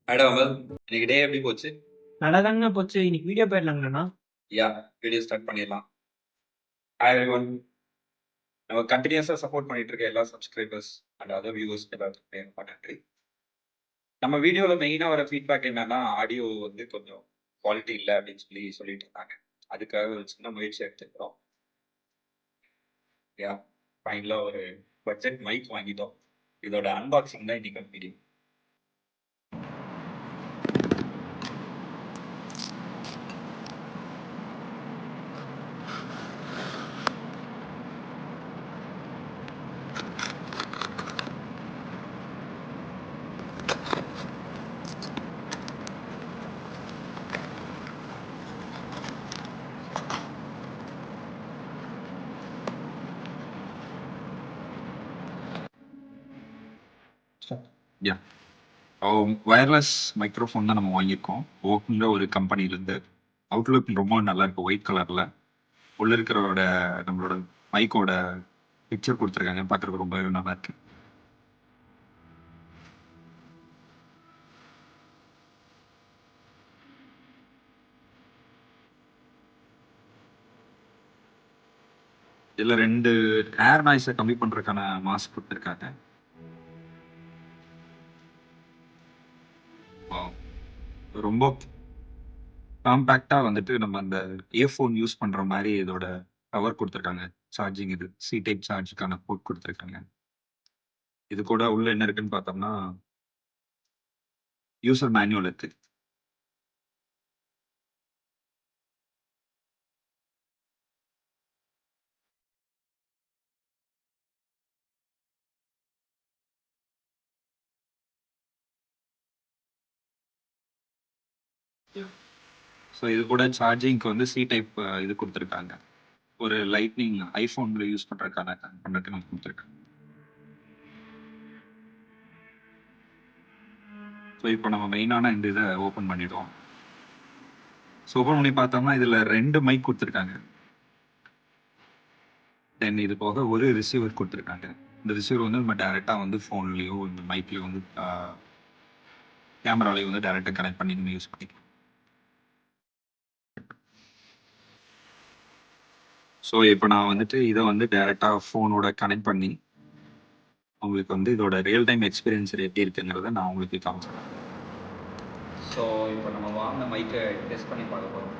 Madam அமல், இன்னைக்கு டே எப்படி போச்சு? நல்லாதாங்க போச்சு. இன்னைக்கு வீடியோ போயிடலாங்கண்ணா. யா, வீடியோ ஸ்டார்ட் பண்ணிடலாம். ஹாய் எவ்ரிவன், நம்ம கண்டினியூஸா சப்போர்ட் பண்ணிட்டு இருக்க எல்லா சப்ஸ்கிரைபர்ஸ் அண்ட் அதர் வியூவர்ஸ் எல்லாத்துக்குமே ரொம்ப நன்றி. நம்ம வீடியோல மெயினா வர ஃபீட்பேக் என்னன்னா, ஆடியோ வந்து கொஞ்சம் குவாலிட்டி இல்லை அப்படின்னு சொல்லிட்டு இருந்தாங்க. அதுக்காக ஒரு சின்ன முயற்சி எடுத்துக்கிறோம். யா, ஃபைனலா ஒரு பட்ஜெட் மைக் வாங்கிட்டோம். இதோட அன்பாக்சிங் தான் இன்னைக்கு வீடியோ. யா, வயர்லெஸ் மைக்ரோஃபோன் தான் நம்ம வாங்கியிருக்கோம். ஓக்குங்கிற ஒரு கம்பெனிலேருந்து. அவுட்லுக் ரொம்ப நல்லா இருக்கு, ஒயிட் கலர்ல. உள்ள இருக்கிறோட நம்மளோட மைக்கோட பிக்சர் கொடுத்துருக்காங்க, பார்க்கறதுக்கு ரொம்பவே நல்லா இருக்கு. இதுல 2 ஏர் நாய்ஸை கம்மி பண்றதுக்கான மாஸ்க் கொடுத்துருக்காங்க. ரொம்ப காம்பேக்டா வந்துட்டு நம்ம அந்த இயர்ஃபோன் யூஸ் பண்ற மாதிரி இதோட கவர் கொடுத்துருக்காங்க. சார்ஜிங் இது சி டைப் சார்ஜுக்கான போர்ட் கொடுத்துருக்காங்க. இது கூட உள்ள என்ன இருக்குன்னு பார்த்தோம்னா யூசர் மேனுவல் இருக்கு. ஸோ இது கூட சார்ஜிங்க்கு வந்து சி டைப் இது கொடுத்துருக்காங்க. ஒரு லைட்னிங் ஐஃபோன்ல யூஸ் பண்றதுக்கான கனெக்ட் நம்ம கொடுத்துருக்காங்க. ஸோ இப்போ நம்ம மெயினான இந்த இதை ஓப்பன் பண்ணிடுவோம். ஸோ ஓப்பன் பண்ணி பார்த்தோம்னா இதில் 2 மைக் கொடுத்துருக்காங்க. தென் இது போக ஒரு ரிசீவர் கொடுத்துருக்காங்க. இந்த ரிசீவர் வந்து நம்ம டேரெக்டாக வந்து ஃபோன்லேயோ இந்த மைக்லேயோ வந்து கேமராலேயோ வந்து டேரெக்டாக கனெக்ட் பண்ணி நம்ம யூஸ் பண்ணிக்கலாம். ஸோ இப்போ நான் வந்துட்டு இதை வந்து டேரெக்டாக ஃபோனோட கனெக்ட் பண்ணி உங்களுக்கு வந்து இதோட ரியல் டைம் எக்ஸ்பீரியன்ஸ் எப்படி இருக்குங்கிறத நான் உங்களுக்கு காமிச்சிடுறேன். ஸோ இப்போ நம்ம வாங்கின மைக்கை டெஸ்ட் பண்ணி பார்க்க போகிறோம்.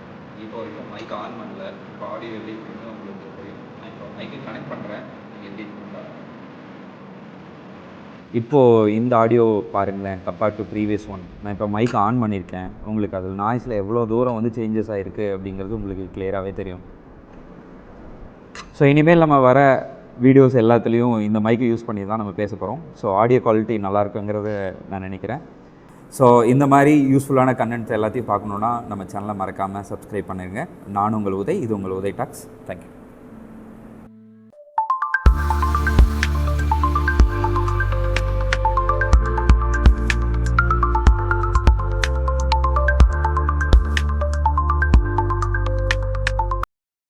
இப்போ வரைக்கும் மைக் ஆன் பண்ணல. இப்போ ஆடியோ எப்படி இருக்குன்னு உங்களுக்கு தெரியும். நான் இப்போ மைக்கை கனெக்ட் பண்ணுறேன். நீங்கள் எப்படி இருக்குன்னு இப்போது இந்த ஆடியோ பாருங்களேன், கம்பேர்ட் டு ப்ரீவியஸ் ஒன். நான் இப்போ மைக் ஆன் பண்ணியிருக்கேன். உங்களுக்கு அது நாய்ஸில் எவ்வளோ தூரம் வந்து சேஞ்சஸ் ஆகிருக்கு அப்படிங்கிறது உங்களுக்கு கிளியராகவே தெரியும். ஸோ இனிமேல் நம்ம வர வீடியோஸ் எல்லாத்துலேயும் இந்த மைக்கை யூஸ் பண்ணி தான் நம்ம பேச போகிறோம். ஸோ ஆடியோ குவாலிட்டி நல்லா இருக்குங்கிறத நான் நினைக்கிறேன். ஸோ இந்த மாதிரி யூஸ்ஃபுல்லான கண்டென்ட்ஸ் எல்லாத்தையும் பார்க்கணுன்னா நம்ம சேனலை மறக்காமல் சப்ஸ்கிரைப் பண்ணிடுங்க. நான் உங்கள் உதய், இது உங்கள் உதய் டாக்ஸ். தேங்க்யூ.